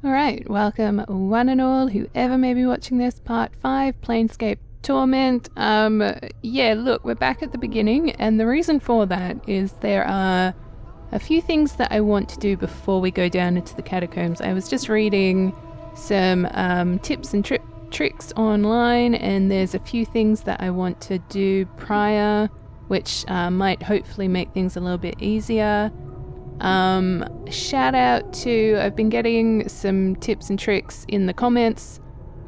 Alright, welcome one and all, whoever may be watching this, part 5, Planescape Torment. Yeah, look, we're back at the beginning, and the reason for that is there are a few things that I want to do before we go down into the catacombs. I was just reading some tips and tricks online, and there's a few things that I want to do prior, which might hopefully make things a little bit easier. Shout out to, I've been getting some tips and tricks in the comments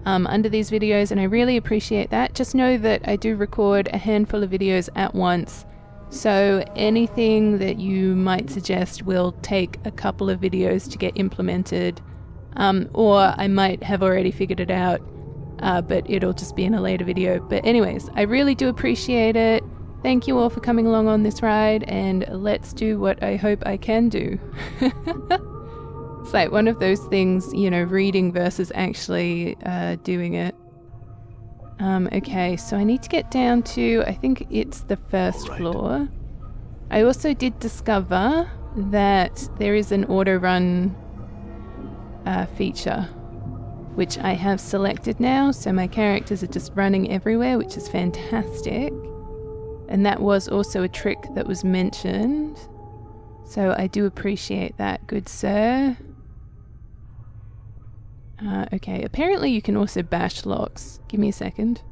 under these videos, and I really appreciate that. Just know that I do record a handful of videos at once, so anything that you might suggest will take a couple of videos to get implemented, or I might have already figured it out, but it'll just be in a later video. But anyways, I really do appreciate it. Thank you all for coming along on this ride, and let's do what I hope I can do. It's like one of those things, you know, reading versus actually doing it. Okay, so I need to get down to, I think it's the first floor. I also did discover that there is an auto run feature, which I have selected now, so my characters are just running everywhere, which is fantastic. And that was also a trick that was mentioned, so I do appreciate that, good sir. Okay, apparently you can also bash locks. Give me a second.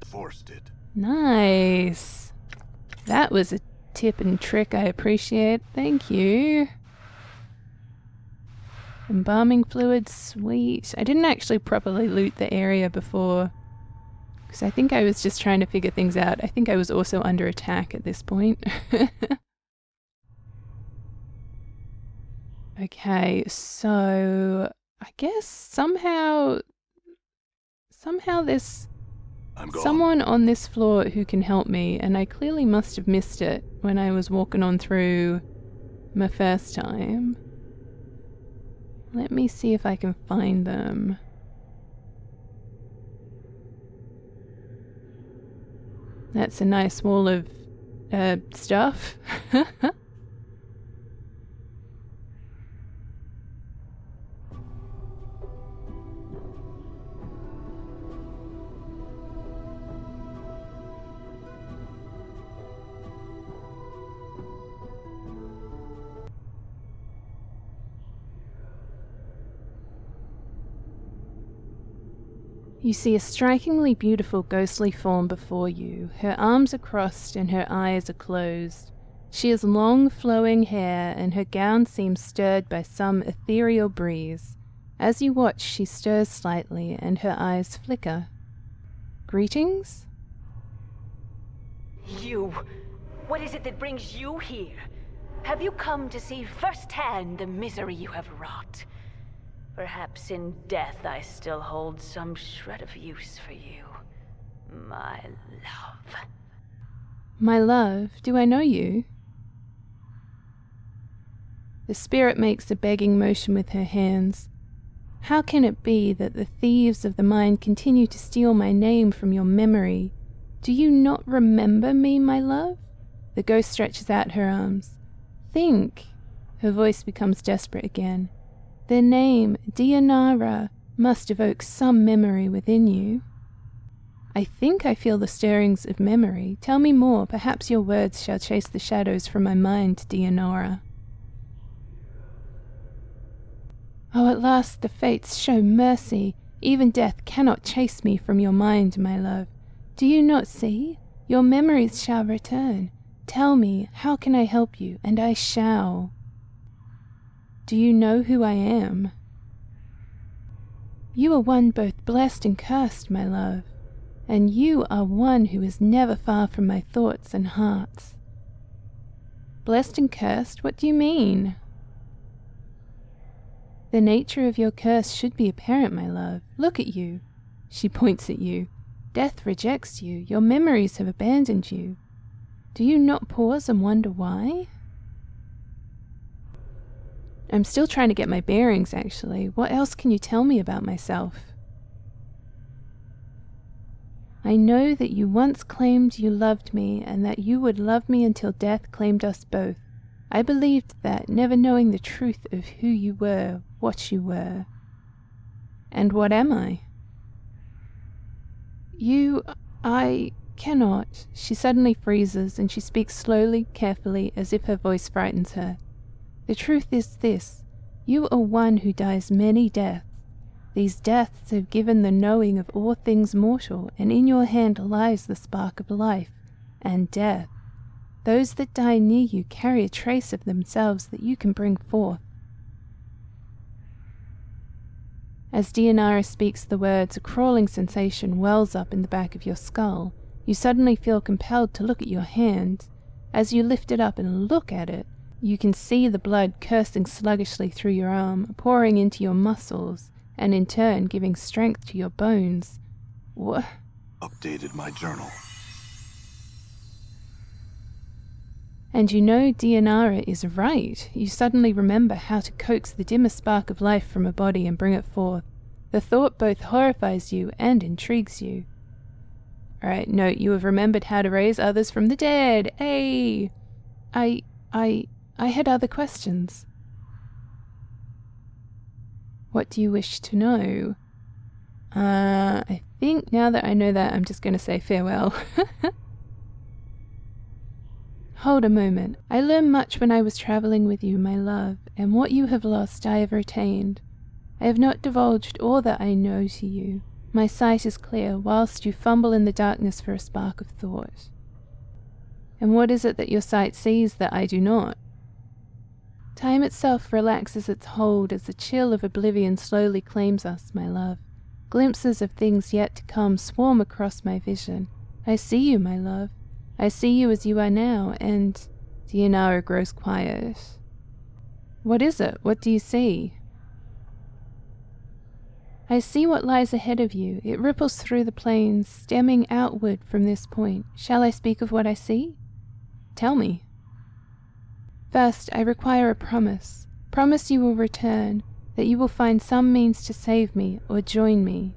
Forced it. Nice. That was a tip and trick I appreciate. Thank you. Embalming fluid, sweet. I didn't actually properly loot the area before, because I think I was just trying to figure things out. I think I was also under attack at this point. Okay, so I guess somehow there's someone on this floor who can help me, and I clearly must have missed it when I was walking on through my first time. Let me see if I can find them. That's a nice wall of stuff. You see a strikingly beautiful ghostly form before you. Her arms are crossed and her eyes are closed. She has long flowing hair, and her gown seems stirred by some ethereal breeze. As you watch, she stirs slightly and her eyes flicker. Greetings? You! What is it that brings you here? Have you come to see firsthand the misery you have wrought? Perhaps in death I still hold some shred of use for you, my love. My love, do I know you? The spirit makes a begging motion with her hands. How can it be that the thieves of the mind continue to steal my name from your memory? Do you not remember me, my love? The ghost stretches out her arms. Think. Her voice becomes desperate again. Their name, Dianara, must evoke some memory within you. I think I feel the stirrings of memory. Tell me more. Perhaps your words shall chase the shadows from my mind, Dianara. Oh, at last the fates show mercy. Even death cannot chase me from your mind, my love. Do you not see? Your memories shall return. Tell me, how can I help you? And I shall. Do you know who I am? You are one both blessed and cursed, my love, and you are one who is never far from my thoughts and hearts. Blessed and cursed? What do you mean? The nature of your curse should be apparent, my love. Look at you. She points at you. Death rejects you. Your memories have abandoned you. Do you not pause and wonder why? I'm still trying to get my bearings, actually. What else can you tell me about myself? I know that you once claimed you loved me, and that you would love me until death claimed us both. I believed that, never knowing the truth of who you were, what you were. And what am I? I cannot. She suddenly freezes, and she speaks slowly, carefully, as if her voice frightens her. The truth is this. You are one who dies many deaths. These deaths have given the knowing of all things mortal, and in your hand lies the spark of life and death. Those that die near you carry a trace of themselves that you can bring forth. As Dianara speaks the words, a crawling sensation wells up in the back of your skull. You suddenly feel compelled to look at your hand. As you lift it up and look at it, you can see the blood coursing sluggishly through your arm, pouring into your muscles, and in turn giving strength to your bones. What? Updated my journal. And you know Dianara is right. You suddenly remember how to coax the dimmer spark of life from a body and bring it forth. The thought both horrifies you and intrigues you. Alright, note, you have remembered how to raise others from the dead. Hey! I had other questions. What do you wish to know? I think now that I know that, I'm just going to say farewell. Hold a moment. I learned much when I was traveling with you, my love, and what you have lost I have retained. I have not divulged all that I know to you. My sight is clear, whilst you fumble in the darkness for a spark of thought. And what is it that your sight sees that I do not? Time itself relaxes its hold as the chill of oblivion slowly claims us, my love. Glimpses of things yet to come swarm across my vision. I see you, my love. I see you as you are now, and Dianara grows quiet. What is it? What do you see? I see what lies ahead of you. It ripples through the plains, stemming outward from this point. Shall I speak of what I see? Tell me. First, I require a promise. Promise you will return, that you will find some means to save me or join me.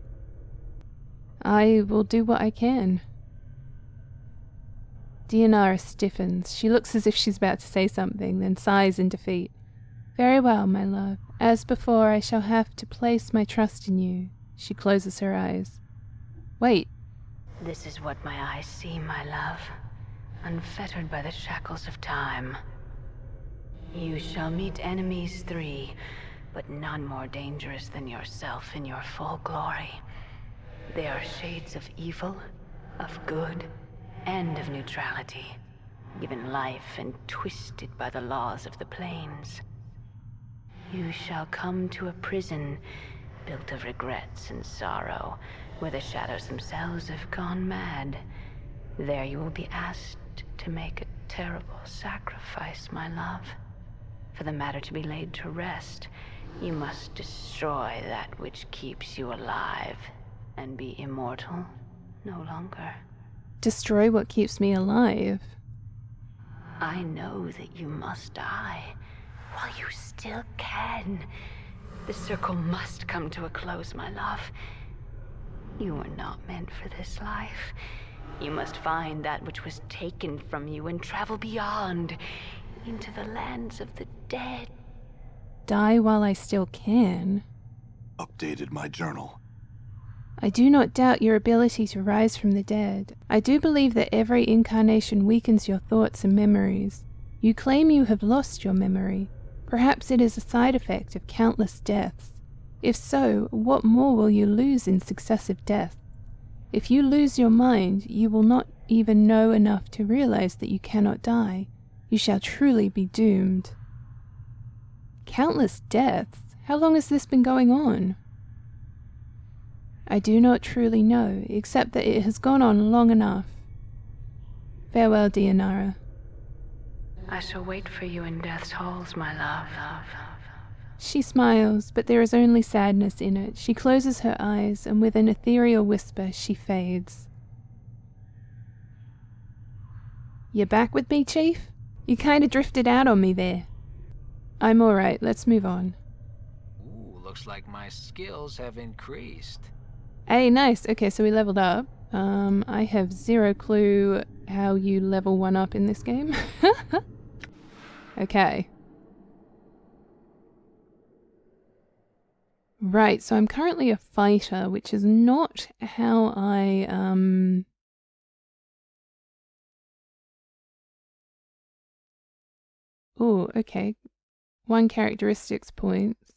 I will do what I can. Dianara stiffens. She looks as if she's about to say something, then sighs in defeat. Very well, my love. As before, I shall have to place my trust in you. She closes her eyes. Wait. This is what my eyes see, my love, unfettered by the shackles of time. You shall meet enemies 3, but none more dangerous than yourself in your full glory. They are shades of evil, of good, and of neutrality, given life and twisted by the laws of the plains. You shall come to a prison built of regrets and sorrow, where the shadows themselves have gone mad. There you will be asked to make a terrible sacrifice, my love. For the matter to be laid to rest, you must destroy that which keeps you alive, and be immortal no longer. Destroy what keeps me alive? I know that you must die, while you still can. The circle must come to a close, my love. You were not meant for this life. You must find that which was taken from you and travel beyond, into the lands of the dead. Die while I still can? Updated my journal. I do not doubt your ability to rise from the dead. I do believe that every incarnation weakens your thoughts and memories. You claim you have lost your memory. Perhaps it is a side effect of countless deaths. If so, what more will you lose in successive deaths? If you lose your mind, you will not even know enough to realize that you cannot die. You shall truly be doomed. Countless deaths? How long has this been going on? I do not truly know, except that it has gone on long enough. Farewell, Dianara. I shall wait for you in death's halls, my love. She smiles, but there is only sadness in it. She closes her eyes, and with an ethereal whisper, she fades. You back with me, Chief? You kinda drifted out on me there. I'm alright, let's move on. Ooh, looks like my skills have increased. Hey, nice. Okay, so we leveled up. I have zero clue how you level one up in this game. Okay. Right, so I'm currently a fighter, which is not how I, Oh, okay. 1 characteristics points.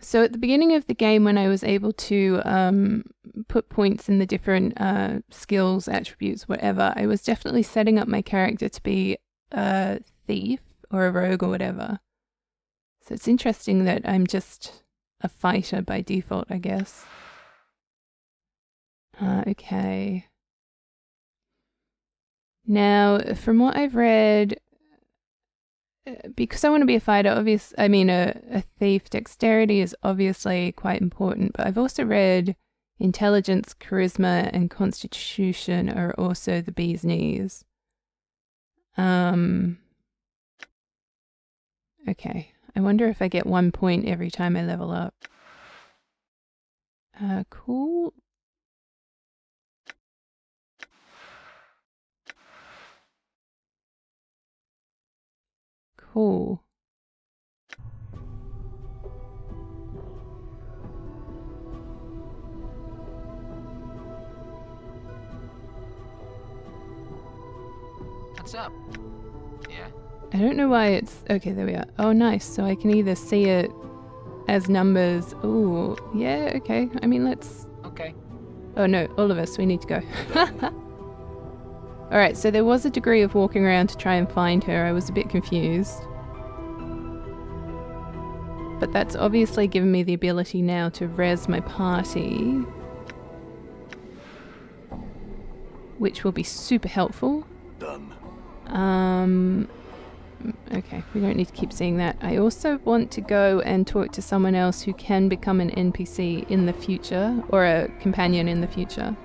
So at the beginning of the game, when I was able to put points in the different skills, attributes, whatever, I was definitely setting up my character to be a thief or a rogue or whatever. So it's interesting that I'm just a fighter by default, I guess. Okay. Now, from what I've read, because I want to be a fighter, a thief, dexterity is obviously quite important, but I've also read intelligence, charisma, and constitution are also the bee's knees. Okay. I wonder if I get 1 point every time I level up. Cool. Cool. What's up? Yeah? I don't know why it's... Okay, there we are. Oh, nice. So I can either see it as numbers. Ooh, yeah, okay. I mean, let's... Okay. Oh, no, all of us. We need to go. Alright, so there was a degree of walking around to try and find her. I was a bit confused. But that's obviously given me the ability now to res my party, which will be super helpful. Done. Okay, we don't need to keep seeing that. I also want to go and talk to someone else who can become an NPC in the future, or a companion in the future.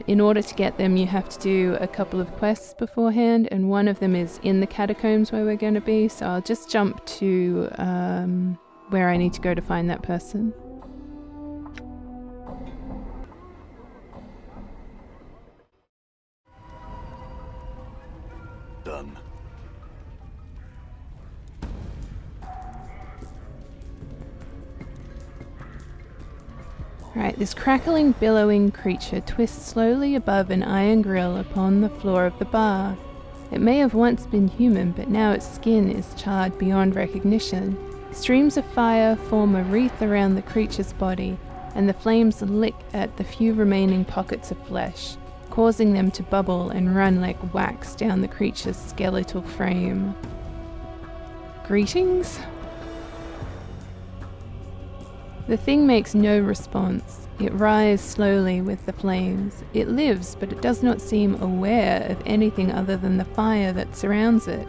In order to get them, you have to do a couple of quests beforehand, and one of them is in the catacombs where we're going to be, so I'll just jump to where I need to go to find that person. Done. Right, this crackling, billowing creature twists slowly above an iron grill upon the floor of the bar. It may have once been human, but now its skin is charred beyond recognition. Streams of fire form a wreath around the creature's body, and the flames lick at the few remaining pockets of flesh, causing them to bubble and run like wax down the creature's skeletal frame. Greetings? The thing makes no response. It rises slowly with the flames. It lives, but it does not seem aware of anything other than the fire that surrounds it.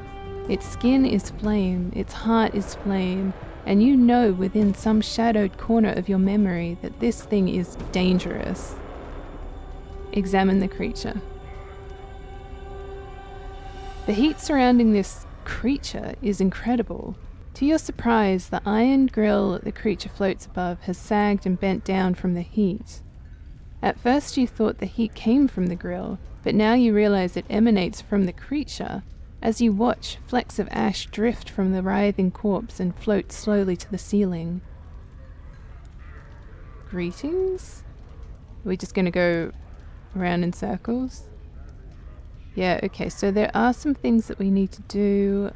Its skin is flame, its heart is flame, and you know within some shadowed corner of your memory that this thing is dangerous. Examine the creature. The heat surrounding this creature is incredible. To your surprise, the iron grill the creature floats above has sagged and bent down from the heat. At first you thought the heat came from the grill, but now you realize it emanates from the creature. As you watch, flecks of ash drift from the writhing corpse and float slowly to the ceiling. Greetings? Are we just going to go around in circles? Yeah, okay, so there are some things that we need to do.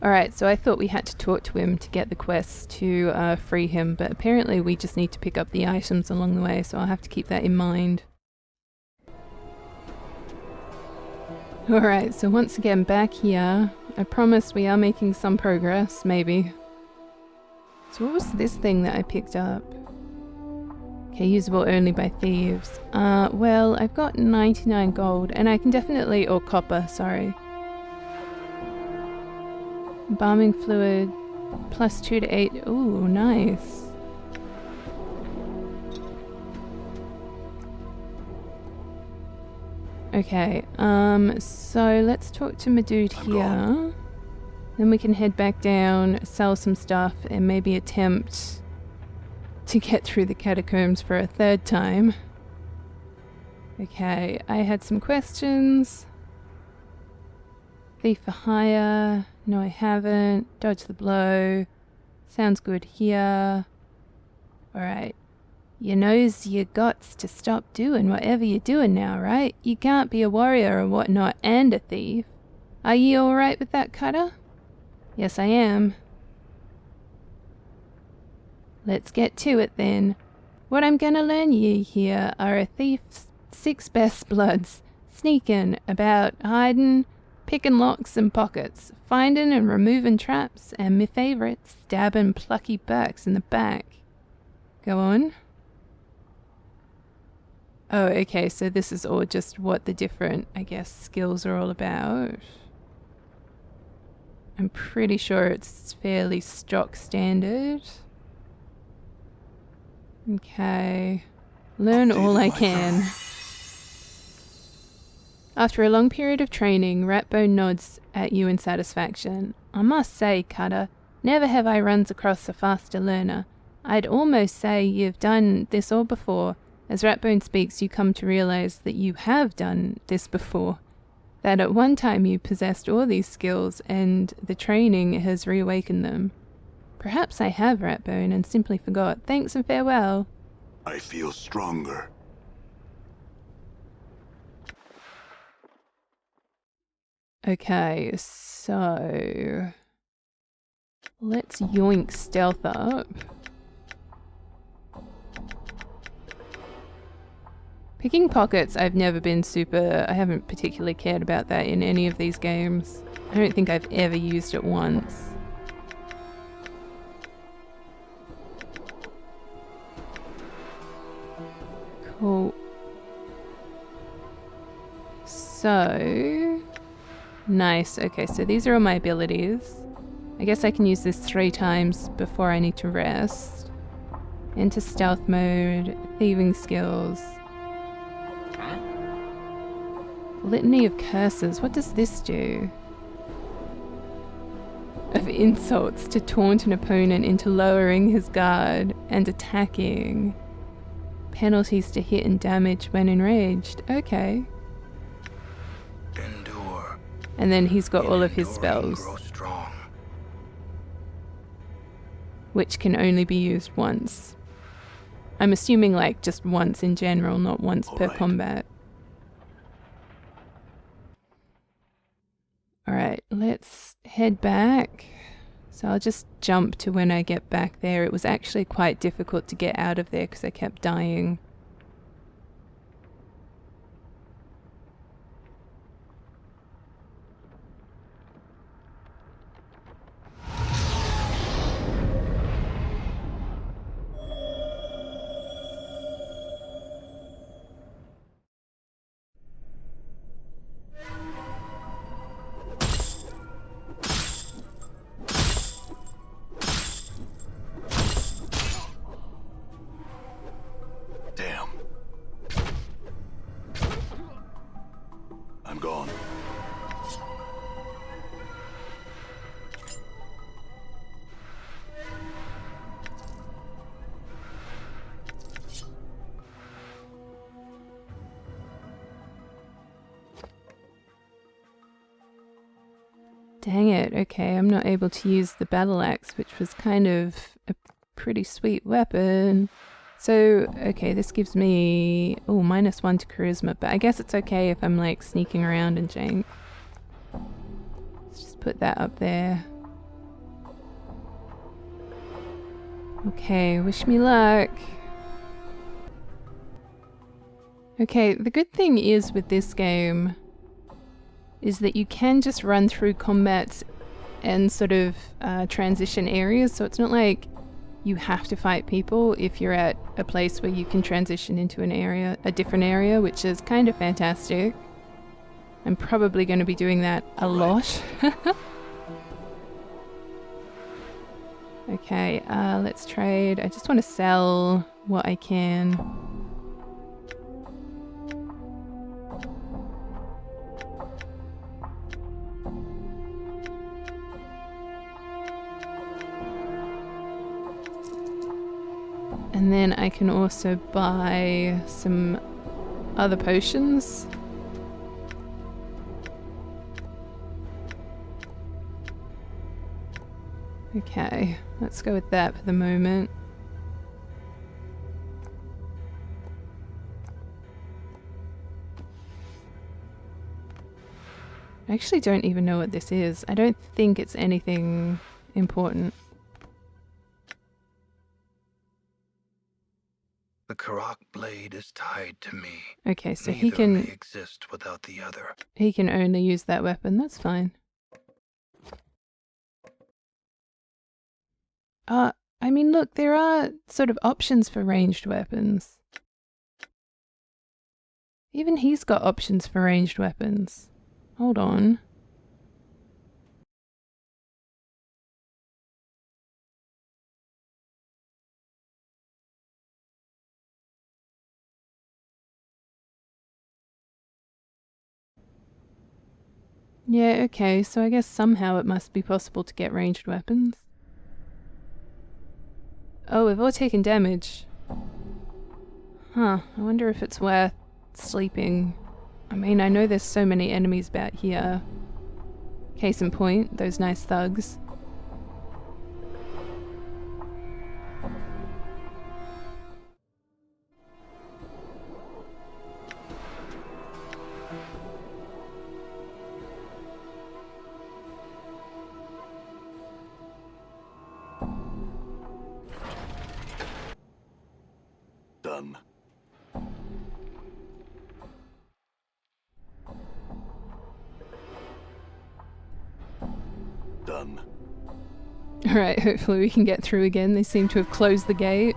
Alright, so I thought we had to talk to him to get the quest to free him, but apparently we just need to pick up the items along the way, so I'll have to keep that in mind. Alright, so once again back here. I promise we are making some progress, maybe. So what was this thing that I picked up? Okay, usable only by thieves. Well, I've got 99 gold, and I can definitely... or copper, sorry. Embalming fluid, +2 to 8. Ooh, nice. Okay, so let's talk to my dude here. Then we can head back down, sell some stuff, and maybe attempt to get through the catacombs for a third time. Okay, I had some questions. Thief for hire. No, I haven't. Dodge the blow. Sounds good here. Alright. You knows you gots to stop doing whatever you're doing now, right? You can't be a warrior or whatnot and a thief. Are ye alright with that, Cutter? Yes, I am. Let's get to it then. What I'm gonna learn ye here are a thief's 6 best bloods. Sneaking about, hiding, picking locks and pockets, finding and removing traps, and me favourite, stabbing plucky burks in the back. Go on. Oh, okay, so this is all just what the different, I guess, skills are all about. I'm pretty sure it's fairly stock standard. Okay. Learn all I can. After a long period of training, Ratbone nods at you in satisfaction. I must say, Cutter, never have I runs across a faster learner. I'd almost say you've done this all before. As Ratbone speaks, you come to realize that you have done this before. That at one time you possessed all these skills, and the training has reawakened them. Perhaps I have, Ratbone, and simply forgot. Thanks and farewell. I feel stronger. Okay, so let's yoink stealth up. Picking pockets, I've never been I haven't particularly cared about that in any of these games. I don't think I've ever used it once. Cool. So, nice. Okay, so these are all my abilities. I guess I can use this 3 times before I need to rest. Enter stealth mode, thieving skills. Litany of curses. What does this do? Of insults to taunt an opponent into lowering his guard and attacking. Penalties to hit and damage when enraged. Okay. Endure. And then he's got all of his spells, which can only be used once. I'm assuming like just once in general, not once per combat. Alright, let's head back. So I'll just jump to when I get back there. It was actually quite difficult to get out of there because I kept dying. Damn. I'm gone. Dang it, okay, I'm not able to use the battle axe, which was kind of a pretty sweet weapon. So, okay, this gives me, -1 to charisma, but I guess it's okay if I'm like sneaking around and jank. Let's just put that up there. Okay, wish me luck. Okay, the good thing is with this game is that you can just run through combats and sort of transition areas, so it's not like you have to fight people if you're at a place where you can transition into a different area, which is kind of fantastic. I'm probably going to be doing that a lot. Okay, let's trade. I just want to sell what I can. And I can also buy some other potions. Okay, let's go with that for the moment. I actually don't even know what this is. I don't think it's anything important. The Karak blade is tied to me. Okay, so Neither may exist without the other. he can only use that weapon. That's fine. I mean, look, there are sort of options for ranged weapons. Even he's got options for ranged weapons. Hold on. Yeah, okay, so I guess somehow it must be possible to get ranged weapons. Oh, we've all taken damage. Huh, I wonder if it's worth sleeping. I mean, I know there's so many enemies about here. Case in point, those nice thugs. Done. Done. Alright, hopefully we can get through again. They seem to have closed the gate.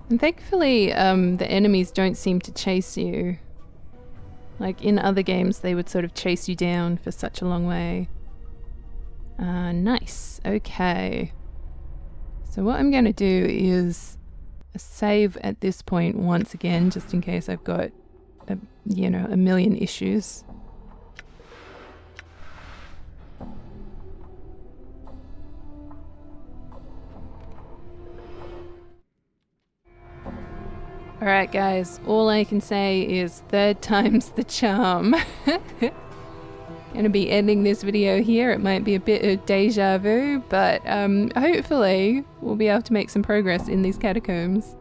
And thankfully, the enemies don't seem to chase you. Like in other games, they would sort of chase you down for such a long way. Nice. Okay. So what I'm going to do is save at this point once again, just in case I've got, a million issues. Alright guys, all I can say is third time's the charm. Gonna be ending this video here. It might be a bit of deja vu, but hopefully we'll be able to make some progress in these catacombs.